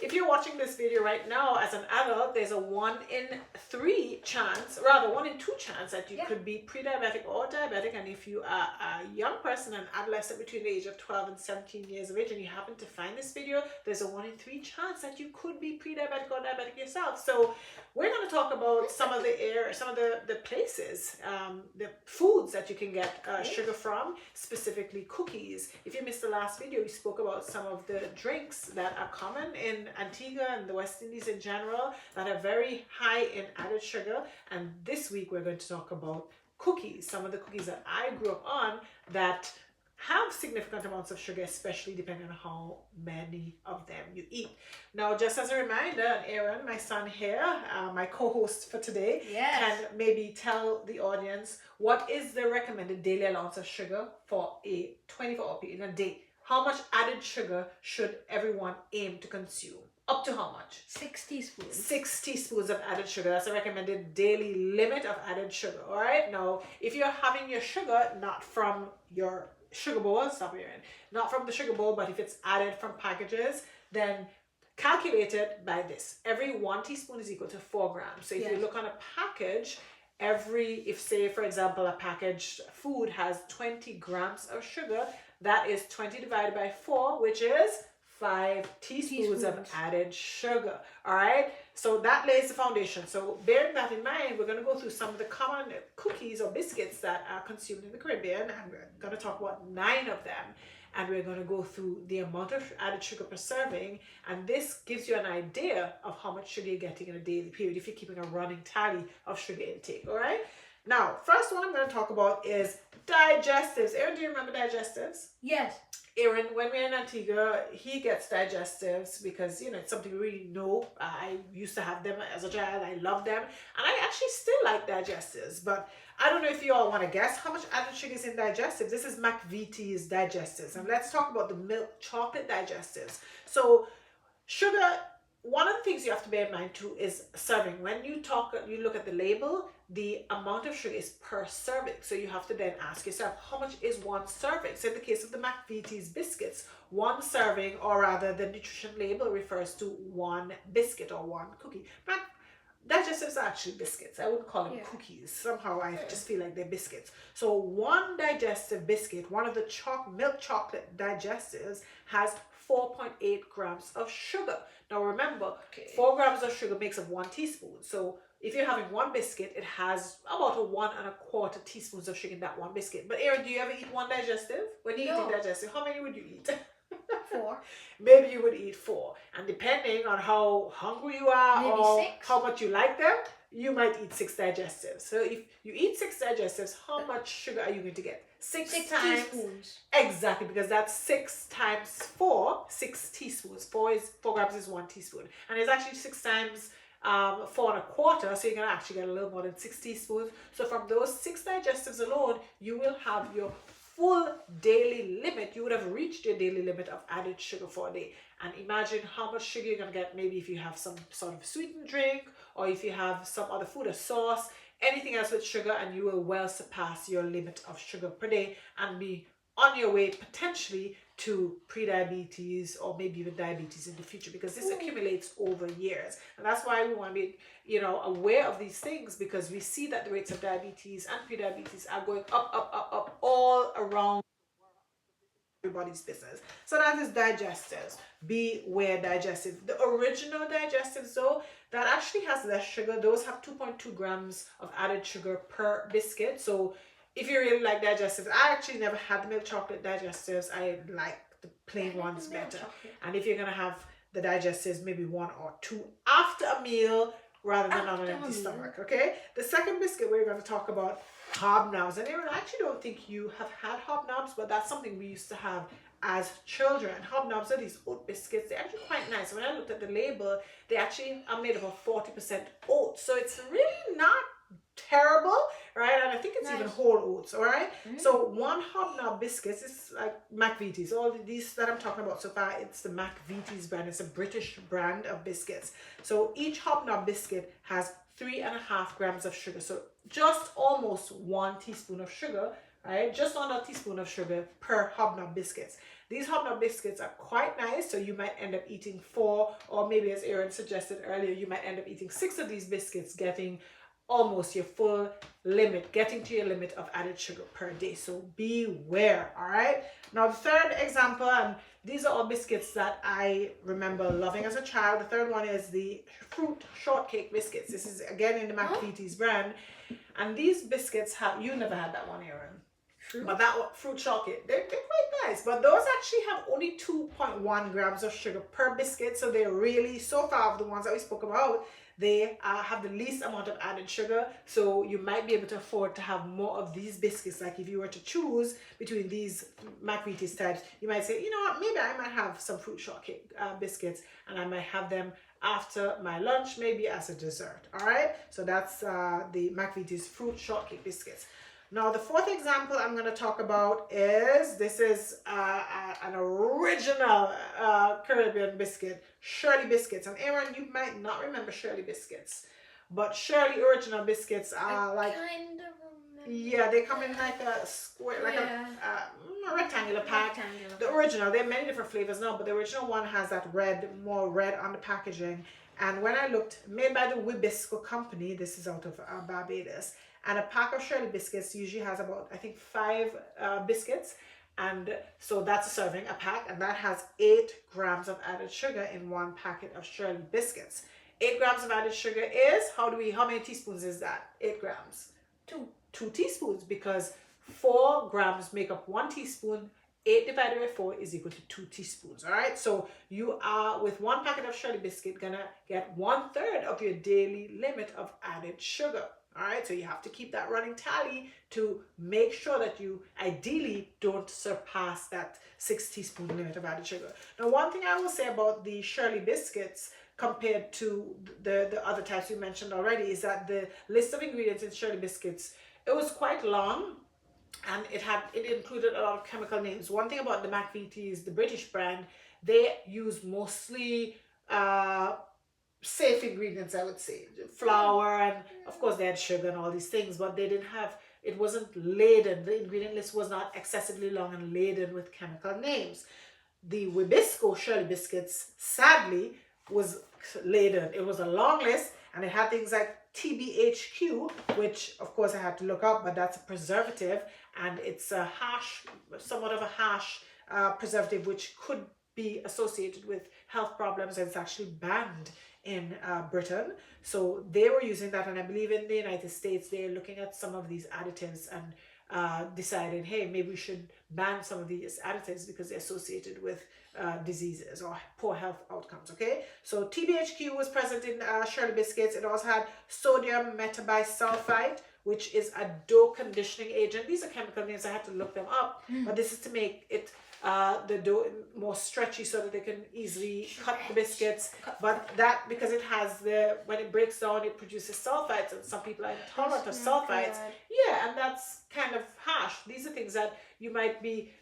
if you're watching this video right now as an adult, there's a 1 in 3 chance, rather 1 in 2 chance that you could be pre-diabetic or diabetic. And if you are a young person, an adolescent between the age of 12 and 17 years of age, and you happen to find this video, there's a 1 in 3 chance that you could be pre-diabetic or diabetic yourself. So we're going to talk about some of the places, the foods that you can get sugar from, specifically cookies. If you missed the last video, we spoke about some of the drinks that are common in Antigua and the West Indies in general that are very high in added sugar. And this week we're going to talk about cookies, some of the cookies that I grew up on that have significant amounts of sugar, especially depending on how many of them you eat. Now, just as a reminder, Aaron, my son here, my co-host for today, can maybe tell the audience what is the recommended daily allowance of sugar for a 24-hour period in a day. How much added sugar should everyone aim to consume? Up to how much? 6 teaspoons. 6 teaspoons of added sugar. That's a recommended daily limit of added sugar. All right. Now, if you're having your sugar not from your sugar bowl, not from the sugar bowl, but if it's added from packages, then calculate it by this. Every 1 teaspoon is equal to 4 grams. So if you look on a package, if say, for example, a packaged food has 20 grams of sugar, that is 20 divided by 4, which is 5 teaspoons of added sugar. All right, so that lays the foundation. So bearing that in mind, we're going to go through some of the common cookies or biscuits that are consumed in the Caribbean, and we're going to talk about 9 of them, and we're going to go through the amount of added sugar per serving, and this gives you an idea of how much sugar you're getting in a daily period if you're keeping a running tally of sugar intake. All right, now first one I'm going to talk about is digestives. Aaron, do you remember digestives? Yes. Aaron, when we're in Antigua, he gets digestives because, it's something we really know. I used to have them as a child. I love them. And I actually still like digestives. But I don't know if you all want to guess how much added sugar is in digestives. This is McVitie's digestives. And let's talk about the milk chocolate digestives. So sugar, one of the things you have to bear in mind too is serving. When you look at the label, the amount of sugar is per serving. So you have to then ask yourself, how much is 1 serving? So in the case of the McVitie's biscuits, 1 serving, or rather the nutrition label refers to 1 biscuit or 1 cookie. But digestives are actually biscuits. I wouldn't call them cookies. Somehow I just feel like they're biscuits. So 1 digestive biscuit, one of the milk chocolate digestives, has 4.8 grams of sugar. Now remember, 4 grams of sugar makes up 1 teaspoon. So if you're having 1 biscuit, it has about a 1 1/4 teaspoons of sugar in that 1 biscuit. But Aaron, do you ever eat 1 digestive? When you eat digestive, how many would you eat? 4. Maybe you would eat 4. And depending on how hungry you are, maybe or 6. how much you like them, you might eat 6 digestives. So if you eat 6 digestives, how much sugar are you going to get? 6 times. Teaspoons. Exactly, because that's 6 times 4, 6 teaspoons. 4 grams is 1 teaspoon. And it's actually 6 times 4 1/4, so you're going to actually get a little more than 6 teaspoons. So from those 6 digestives alone, you will have your full daily limit. You would have reached your daily limit of added sugar for a day. And imagine how much sugar you're going to get maybe if you have some sort of sweetened drink, or if you have some other food, a sauce, anything else with sugar, and you will well surpass your limit of sugar per day and be on your way potentially to pre-diabetes or maybe even diabetes in the future, because this accumulates over years. And that's why we want to be aware of these things, because we see that the rates of diabetes and pre-diabetes are going up all around everybody's business. So that is digestives. Beware digestives. The original digestives though, that actually has less sugar. Those have 2.2 grams of added sugar per biscuit. So if you really like digestives, I actually never had the milk chocolate digestives. I like the plain ones better. And if you're going to have the digestives, maybe 1 or 2 after a meal rather than on an empty stomach, okay? The second biscuit we're going to talk about, hobnobs. And Aaron, I actually don't think you have had hobnobs, but that's something we used to have as children. Hobnobs are these oat biscuits. They're actually quite nice. When I looked at the label, they actually are made up of 40% oats. So it's really not terrible, right? And I think it's even whole oats, all right? So 1 hobnob biscuits is like McVitie's. All these that I'm talking about so far, it's the McVitie's brand. It's a British brand of biscuits. So each hobnob biscuit has 3.5 grams of sugar. So just almost 1 teaspoon of sugar, right? Just under a teaspoon of sugar per hobnob biscuits. These hobnob biscuits are quite nice, so you might end up eating 4, or maybe as Aaron suggested earlier, you might end up eating 6 of these biscuits, getting almost your full limit, getting to your limit of added sugar per day. So beware, all right? Now the third example, and these are all biscuits that I remember loving as a child. The third one is the fruit shortcake biscuits. This is again in the McVitie's brand. And these biscuits have, you never had that one, Aaron. But that fruit shortcake, they're quite nice. But those actually have only 2.1 grams of sugar per biscuit. So they're really, so far of the ones that we spoke about, they have the least amount of added sugar. So you might be able to afford to have more of these biscuits. Like if you were to choose between these McVitie's types, you might say, you know what, maybe I might have some fruit shortcake biscuits, and I might have them after my lunch, maybe as a dessert. All right, so that's the McVitie's fruit shortcake biscuits. Now the fourth example I'm going to talk about is, this is an original Caribbean biscuit, Shirley biscuits. And Aaron, you might not remember Shirley biscuits, but Shirley original biscuits are like, kind of remember. yeah, they come in like a square, like a rectangular pack. The original, there are many different flavors now, but the original one has that red, more red on the packaging. And when I looked, made by the Wibisco company, this is out of Barbados, and a pack of Shirley biscuits usually has about, I think, 5 biscuits. And so that's a serving, a pack, and that has 8 grams of added sugar in one packet of Shirley biscuits. 8 grams of added sugar is, how many teaspoons is that? 8 grams. 2 teaspoons, because 4 grams make up 1 teaspoon. 8 divided by 4 is equal to 2 teaspoons. All right, so you are, with 1 packet of Shirley biscuit, gonna get 1/3 of your daily limit of added sugar. All right, so you have to keep that running tally to make sure that you ideally don't surpass that 6 teaspoon limit of added sugar. Now, one thing I will say about the Shirley biscuits compared to the other types you mentioned already is that the list of ingredients in Shirley biscuits, it was quite long, and it included a lot of chemical names. One thing about the McVitie's, the British brand, they use mostly safe ingredients, I would say. Flour, and of course they had sugar and all these things, but they didn't have, it wasn't laden, the ingredient list was not excessively long and laden with chemical names. The Wibisco Shirley biscuits, sadly, was laden. It was a long list, and it had things like TBHQ, which of course I had to look up, but that's a preservative, and it's a harsh, somewhat of a harsh preservative, which could be associated with health problems, and it's actually banned in Britain. So they were using that, and I believe in the United States they're looking at some of these additives and deciding, hey, maybe we should ban some of these additives because they're associated with diseases or poor health outcomes. Okay, so TBHQ was present in Shirley biscuits. It also had sodium metabisulfite, which is a dough conditioning agent. These are chemical names, I had to look them up, but this is to make it the dough more stretchy so that they can easily cut the biscuits. But that, because it has when it breaks down, it produces sulfites, and some people are intolerant of sulfites. Yeah, and that's kind of harsh. These are things that you might be,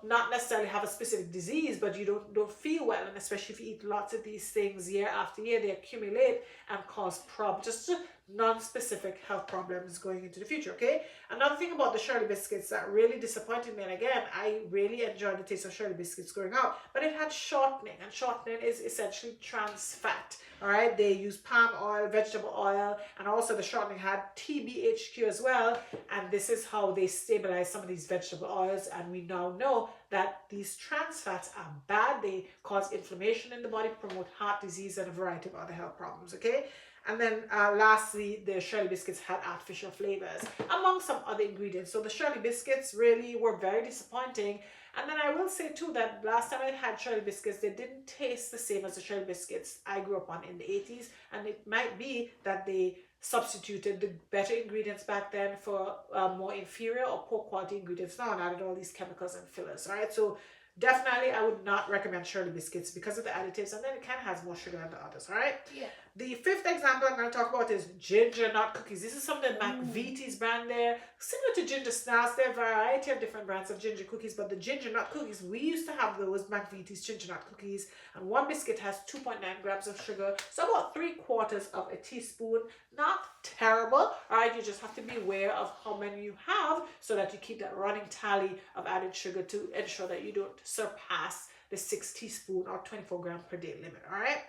not necessarily have a specific disease, but you don't feel well, and especially if you eat lots of these things year after year, they accumulate and cause problems, just non-specific health problems going into the future. Okay, another thing about the Shirley biscuits that really disappointed me, and again, I really enjoyed the taste of Shirley biscuits growing up, but it had shortening, and shortening is essentially trans fat. All right, they use palm oil, vegetable oil, and also the shortening had TBHQ as well, and this is how they stabilize some of these vegetable oils. And we now know that these trans fats are bad. They cause inflammation in the body, promote heart disease, and a variety of other health problems. Okay, and then lastly, the Shirley biscuits had artificial flavors among some other ingredients. So the Shirley biscuits really were very disappointing. And then I will say too that last time I had Shirley biscuits, they didn't taste the same as the Shirley biscuits I grew up on in the 80s. And it might be that they substituted the better ingredients back then for more inferior or poor quality ingredients now, and added all these chemicals and fillers. All right, so definitely I would not recommend Shirley biscuits because of the additives, and then it kind of has more sugar than the others. All right. Yeah. The fifth example I'm going to talk about is ginger nut cookies. This is some of the McVitie's brand there. Similar to ginger snaps, there are a variety of different brands of ginger cookies, but the ginger nut cookies, we used to have those McVitie's ginger nut cookies, and one biscuit has 2.9 grams of sugar, so about 3/4 of a teaspoon. Not terrible, all right? You just have to be aware of how many you have so that you keep that running tally of added sugar to ensure that you don't surpass the 6 teaspoon or 24 gram per day limit, all right?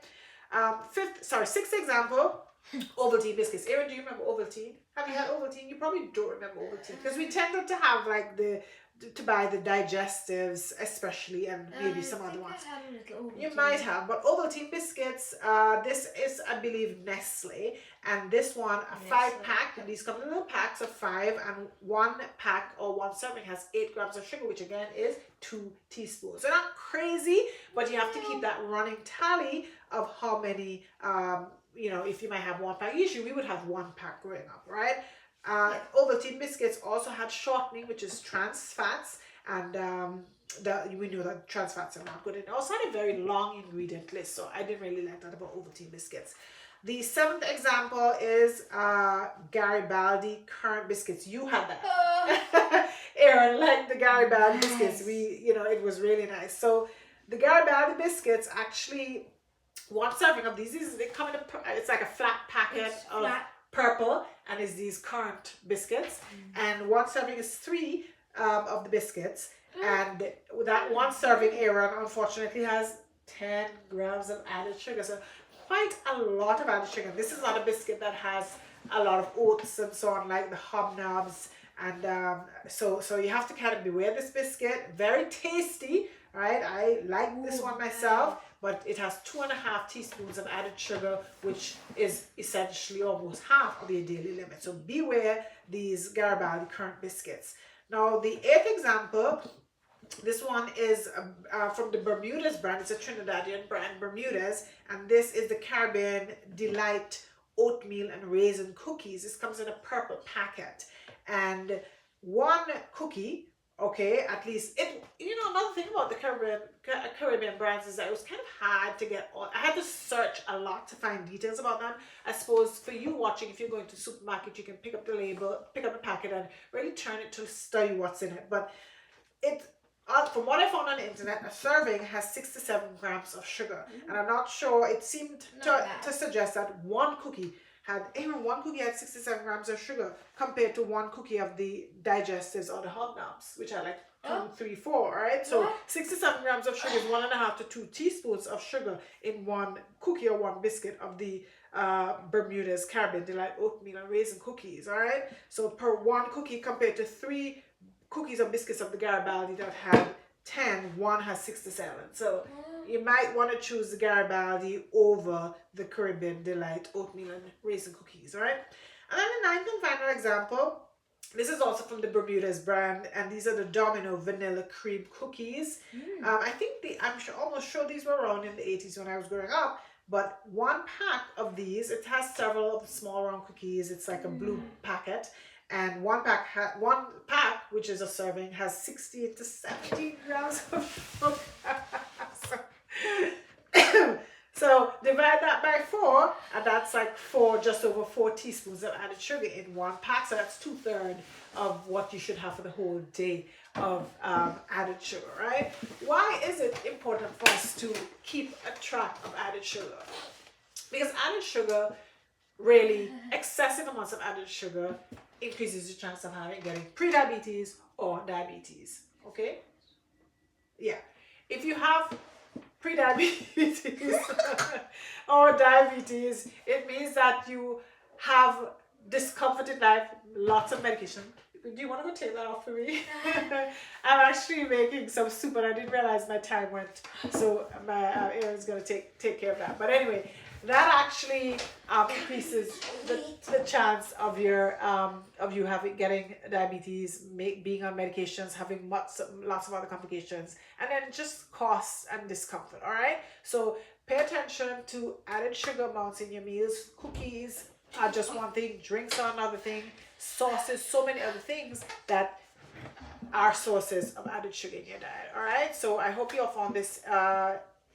Sixth example, Ovaltine biscuits. Erin, do you remember Ovaltine? Have you had Ovaltine? You probably don't remember Ovaltine because we tended to have like to buy the digestives, especially, and maybe some other ones. You might have, but Ovaltine biscuits. This is, I believe, Nestle, and this one a 5-pack. And these come in little packs of 5, and one pack or one serving has 8 grams of sugar, which again is 2 teaspoons. So not crazy, but you have to keep that running tally of how many. If you might have 1 pack. Usually we would have 1 pack growing up, right? Ovaltine biscuits also had shortening, which is trans fats, and we know that trans fats are not good. It also had a very long ingredient list, so I didn't really like that about Ovaltine biscuits. The 7th example is Garibaldi currant biscuits. You had that. Erin liked the Garibaldi biscuits. It was really nice. So the Garibaldi biscuits actually, one serving of these, they come in it's like a flat packet of purple, and it's these currant biscuits, and one serving is 3 of the biscuits, and that one serving, Aaron, unfortunately has 10 grams of added sugar, so quite a lot of added sugar. This is not a biscuit that has a lot of oats and so on, like the hobnobs, and so you have to kind of beware this biscuit. Very tasty, right? I like this one myself, but it has 2.5 teaspoons of added sugar, which is essentially almost half of your daily limit. So beware these Garibaldi currant biscuits. Now, the 8th example, this one is from the Bermuda's brand. It's a Trinidadian brand, Bermuda's, and this is the Caribbean Delight oatmeal and raisin cookies. This comes in a purple packet, and one cookie, okay, at least another thing about the Caribbean brands is that it was kind of hard to get on. I had to search a lot to find details about them. I suppose for you watching, if you're going to supermarket, you can pick up the label, pick up the packet, and really turn it to study what's in it. But from what I found on the internet, a serving has 6 to 7 grams of sugar, and I'm not sure. It seemed to suggest that one cookie had 6 to 7 grams of sugar compared to one cookie of the digestives or the hobnobs, which are like 2, 3, 4, right? So 6 to 7 grams of sugar is 1.5 to 2 teaspoons of sugar in one cookie or one biscuit of the Bermuda's Caribbean Delight oatmeal and raisin cookies, all right? So per one cookie compared to 3 cookies or biscuits of the Garibaldi that had 10, one has 6 to 7. So you might want to choose the Garibaldi over the Caribbean Delight oatmeal and raisin cookies, all right? And then the 9th and final example, this is also from the Bermuda's brand, and these are the Domino vanilla cream cookies. I think almost sure these were around in the 80s when I was growing up, but one pack of these, it has several small round cookies. It's like a blue packet. And one pack, which is a serving, has 16 to 17 grams of sugar. So divide that by 4, and that's like just over 4 teaspoons of added sugar in one pack. So that's 2/3 of what you should have for the whole day of added sugar, right? Why is it important for us to keep a track of added sugar? Because added sugar, really, excessive amounts of added sugar increases your chance of getting pre-diabetes or diabetes, okay? Yeah. If you have pre-diabetes or diabetes, it means that you have discomfort in life, lots of medication. Do you want to go take that off for me? I'm actually making some soup and I didn't realize my time went, so my Aaron's going to take care of that. But anyway, that actually increases the chance of you getting diabetes, being on medications, having lots of other complications, and then just costs and discomfort. All right, so pay attention to added sugar amounts in your meals. Cookies are just one thing, drinks are another thing, sauces, so many other things that are sources of added sugar in your diet. All right. So I hope you all found this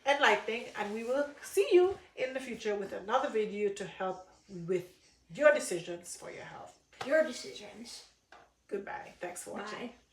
enlightening, and we will see you in the future with another video to help with your decisions for your health. Your decisions. Goodbye. Thanks for watching. Bye.